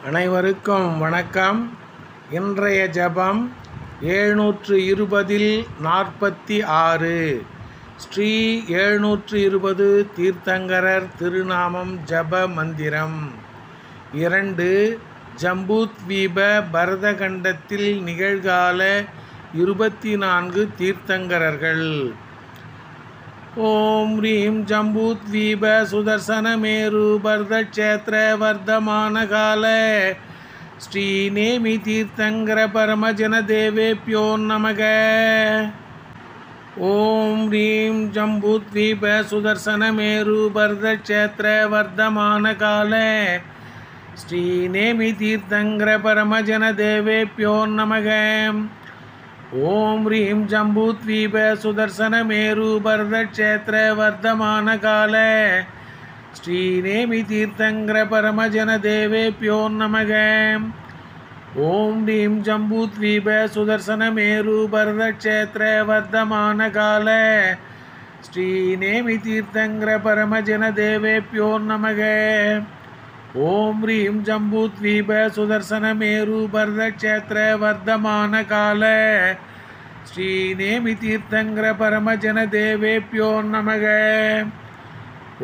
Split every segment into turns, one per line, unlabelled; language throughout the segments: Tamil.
அனைவருக்கும் வணக்கம். இன்றைய ஜபம் 720 46 ஸ்ரீ 720 தீர்த்தங்கரர் திருநாமம் ஜப மந்திரம் 2. ஜம்பூத்வீப பரதகண்டத்தில் நிகழ்கால 24 தீர்த்தங்கரர்கள். ஓம் ரீம் ஜம்பூத்வீப சுதர்சனமேரு பரதக்ஷேத்திர வர்தமானகால ஸ்ரீ நேமி தீர்த்தங்கர பரமஜன தேவேப்யோ நமக. ஓம் ரீம் ஜம்பூத்வீப சுதர்சனமேரு பரதக்ஷேத்திர வர்தமானகால ஸ்ரீ நேமி தீர்த்தங்கர பரமஜன தேவேப்யோ நமக. ஓம் ரீம் ஜம்பூத்வீப சுதர்சனமேரு பரதக்ஷேத்திர வர்தமானகால ஸ்ரீ நேமி தீர்த்தங்கர பரமஜன தேவேப்யோ நமக. ஓம் ரீம் ஜம்பூத்வீப சுதர்சனமேரு பரதக்ஷேத்திர வர்தமானகால ஸ்ரீ நேமி தீர்த்தங்கர பரமஜன தேவேப்யோ நமக. ஓம் ரீம் ஜம்பூத்வீப சுதர்சனமேரு பரதக்ஷேத்திர வர்தமானகால ஸ்ரீ நேமி தீர்த்தங்கர பரமஜன தேவேப்யோ நமக.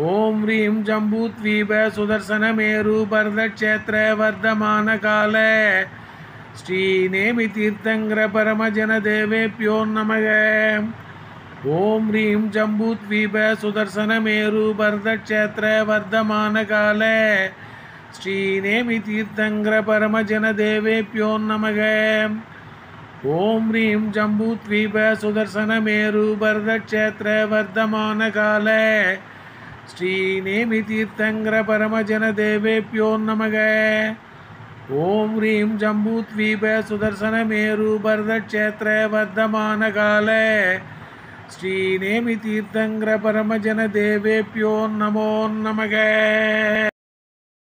ஓம் ரீம் ஜம்பூத்வீப சுதர்சனமேரு பரதக்ஷேத்திர வர்தமானகால ஸ்ரீ நேமி தீர்த்தங்கர பரமஜன தேவேப்யோ நமக. ஓம் ரீம் ஜம்பூத்வீப சுதர்சனமேரு பரதக்ஷேத்திர வர்தமானகால ஸ்ரீ நேமி தீர்த்தங்கர பரமஜன தேவேப்யோ நமக. ஓம் ரீம் ஜம்பூத்வீப சுதர்சனமேரு பரதக்ஷேத்திர வர்தமானகால ஸ்ரீ நேமி தீர்த்தங்கர பரமஜன தேவேப்யோ நமக. ஓம் ரீம் ஜம்பூத்வீப சுதர்சனமேரு பரதக்ஷேத்திர வர்தமானகால ஸ்ரீ நேமி தீர்த்தங்கர பரமஜன தேவேப்யோ நமோ நமக.